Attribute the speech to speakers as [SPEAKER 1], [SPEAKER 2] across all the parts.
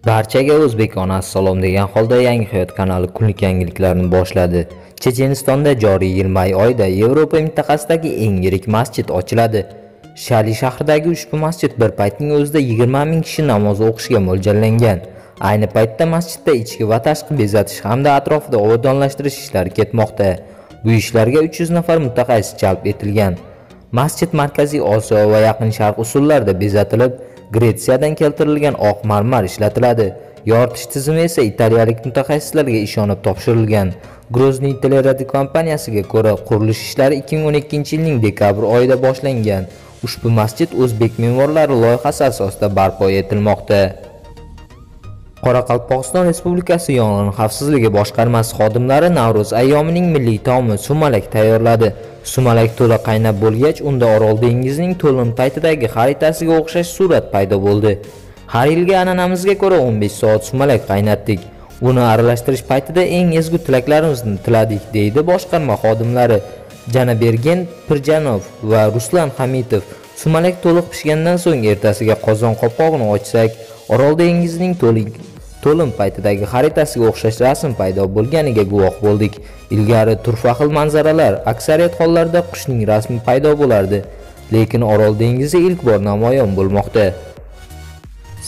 [SPEAKER 1] Barchaga o'zbekona assalom degan holda Yangi hayot kanali kunlik yangiliklarni boshladi. Chechenistonda joriy yil may oyida Yevropa mintaqasidagi eng yirik masjid ochiladi. Shali shahridagi ushbu masjid bir paytning o'zida 20 ming kishi namoz o'qishga mo'ljallangan. Ayni paytda masjidda ichki va tashqi bezatish hamda atrofida obodonlashtirish ishlari ketmoqda. Bu ishlarga 300 nafar mutaxassis jalb etilgan. Masjid Markaziy Osiyo va Yaqin Sharq usullarida bezatilib, Gretsiyadan keltirilgan oq marmar ishlatiladi. Yoritish tizimi esa italiyalik mutaxassislarga ishonib topshirilgan. Grozniy teleradio kompaniyasiga ko'ra, qurilish ishlari 2012-yilning dekabr oyida boshlangan. Ushbu masjid o'zbek me'morlari loyihasi asosida barpo etilmoqda. Qoraqalpog'iston Respublikasi Yong'in xavfsizligi boshqarmasi xodimlari Navro'z ayyomining milliy taomi sumalak tayyorladi. Sumalak to'la qaynab bo'lgach, unda Orol dengizining to'lin paytidagi xaritasiga o'xshash surat paydo bo'ldi. Har yilgi an'anamizga ko'ra 15 soat sumalak qaynatdik. Uni aralashtirish paytida eng ezgu tilaklarimizni tiladik, deydi boshqarma xodimlari Janabergen Pirjanov va Ruslan Hamidov. Sumalak to'liq pishgandan so'ng ertasiga qozon qopqog'ini ochsak, Orol dengizining to'lin paytidagi xaritasiga o'xshash rasm paydo bo'lganiga guvoh bo'ldik. Ilgari turfa xil manzaralar, aksariyat hollarda qushning rasmi paydo bo'lardi, lekin Orol dengizi ilk bor namoyon bo'lmoqda.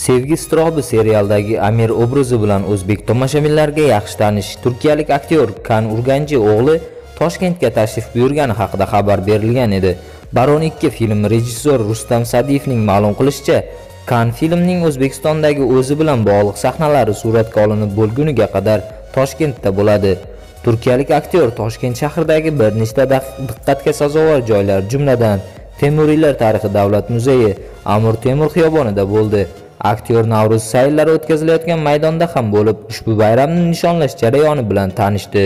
[SPEAKER 1] Sevgi iztirobi serialdagi Amir obrazi bilan o'zbek tomoshabinlarga yaxshi tanish turkiyalik aktyor Kaan Urganji o'g'li Toshkentga tashrif buyurgani haqida xabar berilgan edi. Baron 2 film rejissor Rustam Sadiyevning ma'lum qilishicha, Kaan filmning O'zbekistondagi o'zi bilan bog'liq sahnalari suratga olinib bo'lguniga qadar Toshkentda bo'ladi. Turkiyalik aktyor Toshkent shahridagi bir nechta diqqatga sazovor joylar, jumladan Temuriylar tarixi davlat muzeyi, Amir Temur xiyobonida bo'ldi. Aktyor Navro'z sayllari o'tkazilayotgan maydonda ham bo'lib, ushbu bayramni nishonlash jarayoni bilan tanishdi.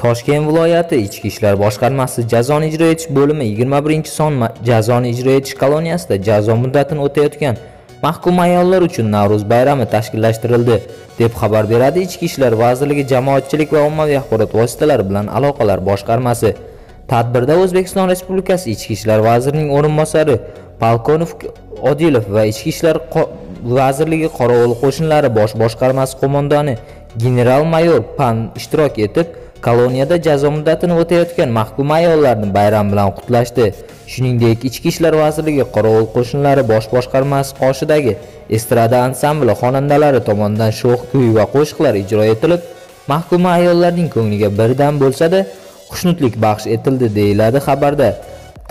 [SPEAKER 1] Toshkent viloyati Ichki ishlar boshqarmasi jazoni ijro etish bo'limi 21-son jazoni ijro etish koloniyasida jazo muddatini o'tayotgan mahkum ayollar uchun Navro'z bayrami tashkillashtirildi, deb xabar beradi Ichki ishlar vazirligi Jamoatchilik va ommaviy axborot vositalari bilan aloqalar boshqarmasi. Tadbirda O'zbekiston Respublikasi Ichki ishlar vazirining o'rinbosari Polkonov Odilov va Ichki ishlar vazirligi qorovul qo'shinlari bosh boshqarmasi qo'mondoni general-mayor Pan ishtirok etib, koloniyada jazo muddatini o'tayotgan mahkum ayollarni bayram bilan qutlashdi. Shuningdek, Ichki ishlar vazirligi qorovul qo'shinlari bosh boshqarmasi qoshidagi estrada ansambli xonandalari tomonidan sho'x kuy va qo'shiqlar ijro etilib, mahkum ayollarning ko'ngliga birdan bo'lsa-da xushnudlik baxsh etildi, deyiladi xabarda.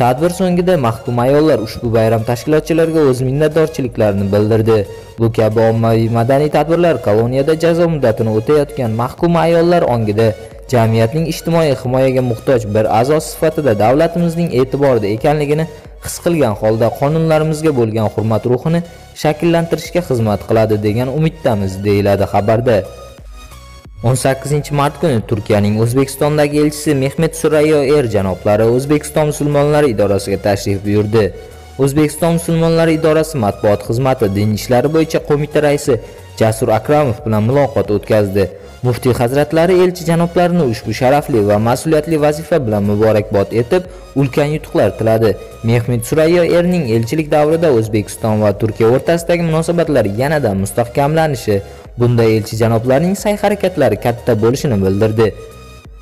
[SPEAKER 1] Tadbir so'ngida mahkum ayollar ushbu bayram tashkilotchilariga o'z minnatdorchiliklarini bildirdi. Bu kabi ommaviy madaniy tadbirlar koloniyada jazo muddatini o'tayotgan mahkum ayollar ongida jamiyatning ijtimoiy himoyaga muhtoj bir a'zosi sifatida davlatimizning e'tiborida ekanligini his qilgan holda qonunlarimizga bo'lgan hurmat ruhini shakllantirishga xizmat qiladi degan umiddamiz, deyiladi xabarda. 18-mart kuni Turkiyaning O'zbekistondagi elchisi Mehmet Surayyo janoblari O'zbekiston musulmonlari idorasiga tashrif buyurdi. O'zbekiston musulmonlari idorasi matbuot xizmati din ishlari bo'yicha qo'mita raisi Jasur Akramov bilan muloqot o'tkazdi. Muftiy hazratlari elchi janoblarini ushbu sharafli va mas'uliyatli vazifa bilan muborakbod etib, ulkan yutuqlar tiladi. Mehmet Surayyo erning elchilik davrida O'zbekiston va Turkiya o'rtasidagi munosabatlar yanada mustahkamlanishi, bunda elchi janoblarning sa'y-harakatlari katta bo'lishini bildirdi.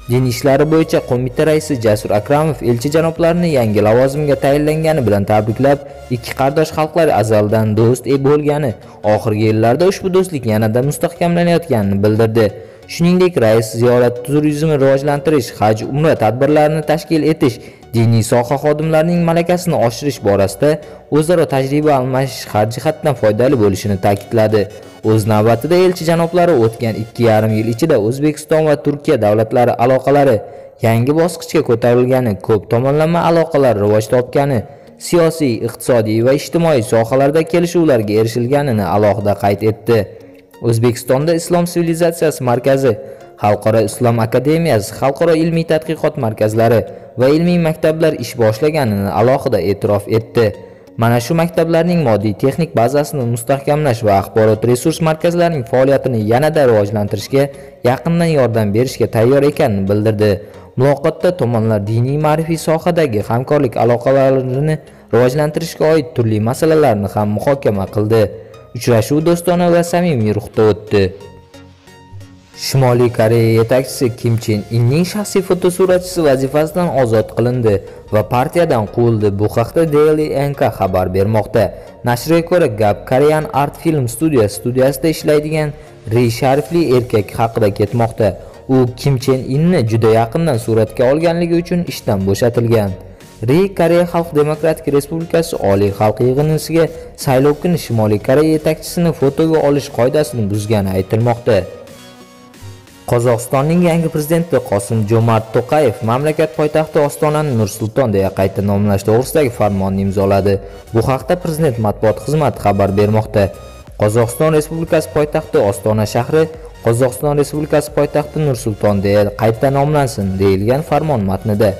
[SPEAKER 1] Din ishlari bo'yicha qo'mita raisi Jasur Akramov elchi janoblarini yangi lavozimga tayinlangani bilan tabriklab, ikki qardosh xalqlar azaldan do'st bo'lgani, oxirgi yillarda ushbu do'stlik yanada mustahkamlanayotganini bildirdi. Shuningdek, rais ziyorat turizmini rivojlantirish, haj, umra tadbirlarini tashkil etish, diniy soha xodimlarining malakasini oshirish borasida o'zaro tajriba almashish har jihatdan foydali bo'lishini ta'kidladi. O'z navbatida elchi janoblari o'tgan 2,5 yil ichida O'zbekiston va Turkiya davlatlari aloqalari yangi bosqichga ko'tarilgani, ko'p tomonlama aloqalar rivoj topgani, siyosiy, iqtisodiy va ijtimoiy sohalarda kelishuvlarga erishilganini alohida qayd etdi. O'zbekistonda Islom sivilizatsiyasi markazi, Xalqaro islom akademiyasi, xalqaro ilmiy tadqiqot markazlari va ilmiy maktablar ish boshlaganini alohida e'tirof etdi. Mana shu maktablarning moddiy texnik bazasini mustahkamlash va axborot resurs markazlarining faoliyatini yanada rivojlantirishga yaqindan yordam berishga tayyor ekanini bildirdi. Muloqotda tomonlar diniy ma'rifiy sohadagi hamkorlik aloqalarini rivojlantirishga oid turli masalalarni ham muhokama qildi. Uchrashuv do'stona va samimiy ruhda o'tdi. Shimoliy Koreya yetakchisi Kim Chen Inning shaxsiy fotosuratchisi vazifasidan ozod qilindi va partiyadan quvildi. Bu haqda Daily NK xabar bermoqda. Nashrga ko'ra, gap Korean Art Film studiyasida ishlaydigan Ri sharifli erkak haqida ketmoqda. U Kim Chen Inni juda yaqindan suratga olganligi uchun ishdan bo'shatilgan. Ri Koreya Xalq Demokratik Respublikasi Oliy xalq yig'inisiga saylov kuni Shimoliy Koreya yetakchisini fotoga olish qoidasini buzgani aytilmoqda. Qozog'istonning yangi prezidenti Qosim-Jo'mart To'qayev mamlakat poytaxti Ostonani Nur-Sulton deya qayta nomlash to'g'risidagi farmonni imzoladi. Bu haqda prezident matbuot xizmati xabar bermoqda. Qozog'iston Respublikasi poytaxti Ostona shahri Qozog'iston Respublikasi poytaxti Nur-Sulton deya qayta nomlansin deyilgan farmon matnida.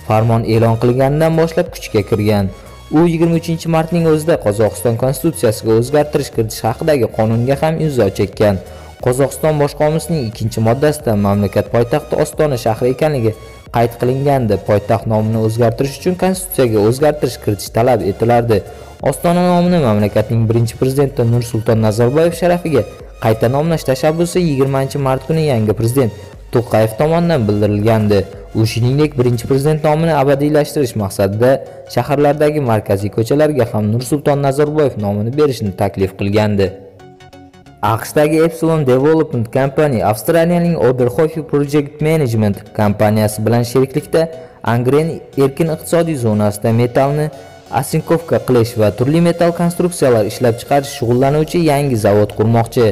[SPEAKER 1] Farmon e'lon qilinganidan boshlab kuchga kirgan. U 23-martning o'zida Qozog'iston konstitutsiyasiga o'zgartirish kiritish haqidagi qonunga ham imzo chekkan. Qozog'iston bosh qomusining 2-moddasida mamlakat poytaxti Ostona shahri ekanligi qayd qilingandi. Poytaxt nomini o'zgartirish uchun konstitutsiyaga o'zgartirish kiritish talab etilardi. Ostona nomini mamlakatning birinchi prezidenti Nur-Sulton Nazarboyev sharafiga qayta nomlash tashabbusi 20-mart kuni yangi prezident To'qayev tomonidan bildirilgandi. U shuningdek birinchi prezident nomini abadiylashtirish maqsadida shaharlardagi markaziy ko'chalarga ham Nur-Sulton Nazarboyev nomini berishni taklif qilgandi. AQShdagi Epsilon Development Company Avstraliyaning Oberhofe Project Management kompaniyasi bilan sheriklikda Angren erkin iqtisodiy zonasida metallni asinkovka qilish va turli metall konstruksiyalar ishlab chiqarish shug'ullanuvchi yangi zavod qurmoqchi.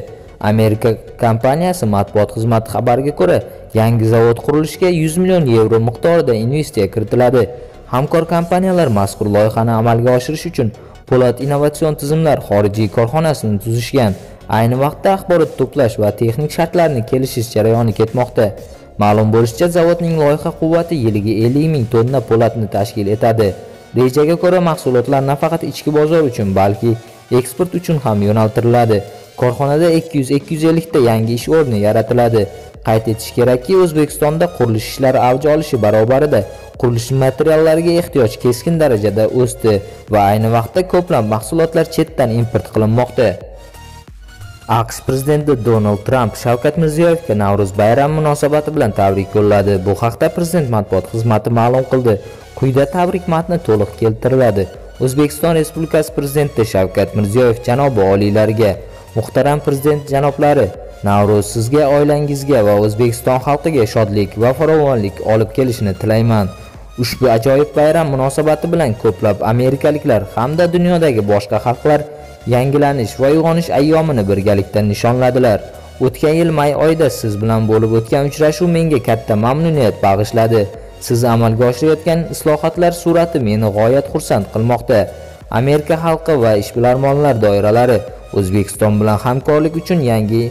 [SPEAKER 1] Amerika kompaniyasi matbuot xizmati xabariga ko'ra, yangi zavod qurilishiga 100 million yevro miqdorida investitsiya kiritiladi. Hamkor kompaniyalar mazkur loyihani amalga oshirish uchun Po'lat innovatsion tizimlar xorijiy korxonasini tuzishgan. Ayni vaqtda axborot to'plash va texnik shartlarni kelishish jarayoni ketmoqda. Ma'lum bo'lishicha, zavodning loyiha quvvati yiliga 50 ming tonna po'latni tashkil etadi. Rejaga ko'ra, mahsulotlar nafaqat ichki bozor uchun, balki eksport uchun ham yo'naltiriladi. Korxonada 200-250 ta yangi ish o'rni yaratiladi. Qayd etish kerakki, O'zbekistonda qurilish ishlari avj olishi barobarida qurilish materiallariga ehtiyoj keskin darajada o'sdi va ayni vaqtda ko'plab mahsulotlar chetdan import qilinmoqda. AQSh prezidenti Donald Tramp Shavkat Mirziyoyevga Navro'z bayrami munosabati bilan tabrik yo'lladi. Bu haqda prezident matbuot xizmati ma'lum qildi. Quyida tabrik matni to'liq keltiriladi. O'zbekiston Respublikasi prezidenti Shavkat Mirziyoyev janobi oliylariga: Muhtaram prezident janoblari, Navro'z sizga, oilangizga va O'zbekiston xalqiga shodlik va farovonlik olib kelishini tilayman. Ushbu ajoyib bayram munosabati bilan ko'plab amerikaliklar hamda dunyodagi boshqa xalqlar yangilanish va uyg'onish ayyomini birgalikda nishonladilar. O'tgan yil may oyida siz bilan bo'lib o'tgan uchrashuv menga katta mamnuniyat bag'ishladi. Siz amalga oshirayotgan islohotlar surati meni g'oyat xursand qilmoqda. Amerika xalqi va ishbilarmonlar doiralari O'zbekiston bilan hamkorlik uchun yangi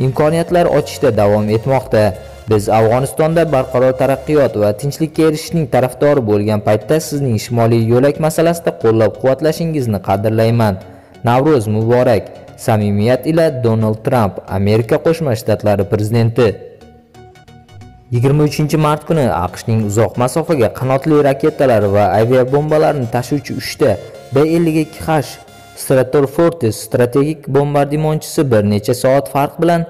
[SPEAKER 1] imkoniyatlar ochishda davom etmoqda. Biz Afg'onistonda barqaror taraqqiyot va tinchlikka erishishning tarafdori bo'lgan paytda sizning shimoliy yo'lak masalasida qo'llab-quvvatlashingizni qadrlayman. Navro'z muborak. Samimiyat ila Donald Tramp, Amerika Qo'shma Shtatlari prezidenti. 23-mart kuni AQShning uzoq masofaga qanotli raketalar va aviabombalarni tashuvchi 3 ta B-52H Stratofortress strategik bombardimonchisi bir necha soat farq bilan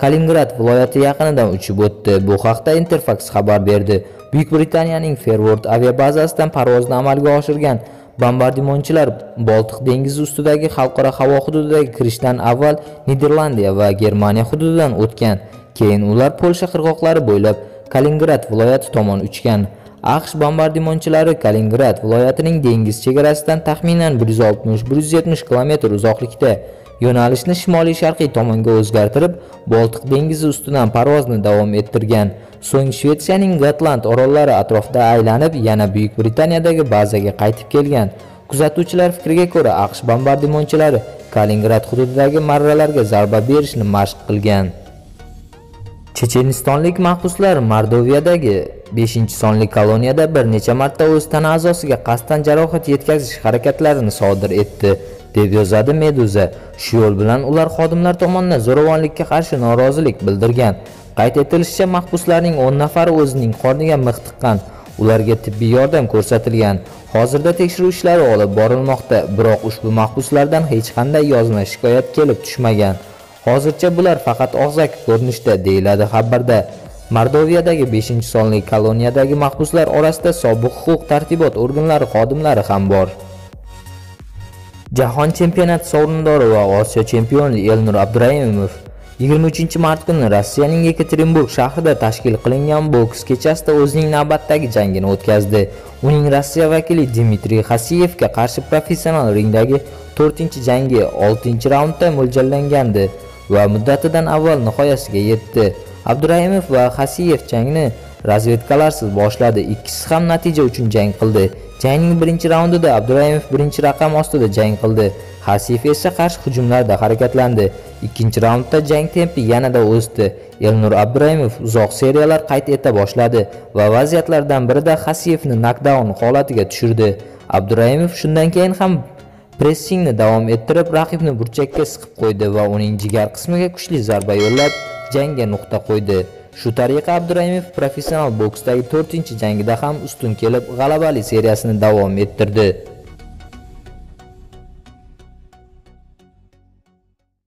[SPEAKER 1] Kaliningrad viloyati yaqinidan uchib o'tdi. Bu haqda Interfax xabar berdi. Buyuk Britaniyaning Forward aviabazasidan parvozni amalga oshirgan bombardimonchilar Boltiq dengizi ustidagi xalqaro havo hududiga kirishdan avval Niderlandiya va Germaniya hududidan o'tgan. Keyin ular Polsha qirg'oqlari bo'ylab Kaliningrad viloyati tomon uchgan. AQSh bombardimonchilari Kaliningrad viloyatining dengiz chegarasidan taxminan 160-170 km uzoqlikda yo'nalishni shimoliy sharqiy tomonga o'zgartirib, Boltiq dengizi ustidan parvozni davom ettirgan. So'ng Shvetsiyaning Gotland orollari atrofida aylanib, yana Buyuk Britaniyadagi bazaga qaytib kelgan. Kuzatuvchilar fikriga ko'ra, AQSh bombardimonchilari Kaliningrad hududidagi marralarga zarba berishni mashq qilgan. Chechenistonlik mahbuslar Mordoviyadagi 5-sonli koloniyada bir necha marta o'z tana a'zosiga qasddan jarohat yetkazish harakatlarini sodir etdi, deb yozadi Meduza. Shu yo'l bilan ular xodimlar tomonidan zo'ravonlikka qarshi norozilik bildirgan. Qayd etilishicha, mahbuslarning 10 nafari o'zining qorniga mix tiqqan. Ularga tibbiy yordam ko'rsatilgan. Hozirda tekshiruv ishlari olib borilmoqda, biroq ushbu mahbuslardan hech qanday yozma shikoyat kelib tushmagan. Hozircha bular faqat og'zaki ko'rinishda, deyiladi xabarda. Mordoviyadagi 5-sonli koloniyadagi mahbuslar orasida sobiq huquq-tartibot organlari xodimlari ham bor. Jahon chempionati sovrindori va Osiyo chempioni Elnur Abduraimov 23-mart kuni Rossiyaning Yekaterinburg shahrida tashkil qilingan boks kechasida o'zining navbatdagi jangini o'tkazdi. Uning Rossiya vakili Dmitriy Xasiyevga qarshi professional ringdagi 4-jangi 6-raundda mo'ljallangandi va muddatidan avval nihoyasiga yetdi. Abduraimov va Xasiyev jangni razvedkalarsiz boshladi. Ikkisi ham natija uchun jang qildi. Jangning birinchi raundida Abduraimov birinchi raqam ostida jang qildi. Xasiyev esa qarshi hujumlarda harakatlandi. Ikkinchi raundda jang tempi yanada o'sdi. Elnur Abduraimov uzoq seriyalar qayd eta boshladi va vaziyatlardan birida Xasiyevni nokdaun holatiga tushirdi. Abduraimov shundan keyin ham pressingni davom ettirib, raqibni burchakka siqib qo'ydi va uning jigar qismiga kuchli zarba yo'llab, jangga nuqta qo'ydi. Shu tariqa Abduraimov professional boksdagi 4-jangida ham ustun kelib, g'alabali seriyasini davom ettirdi.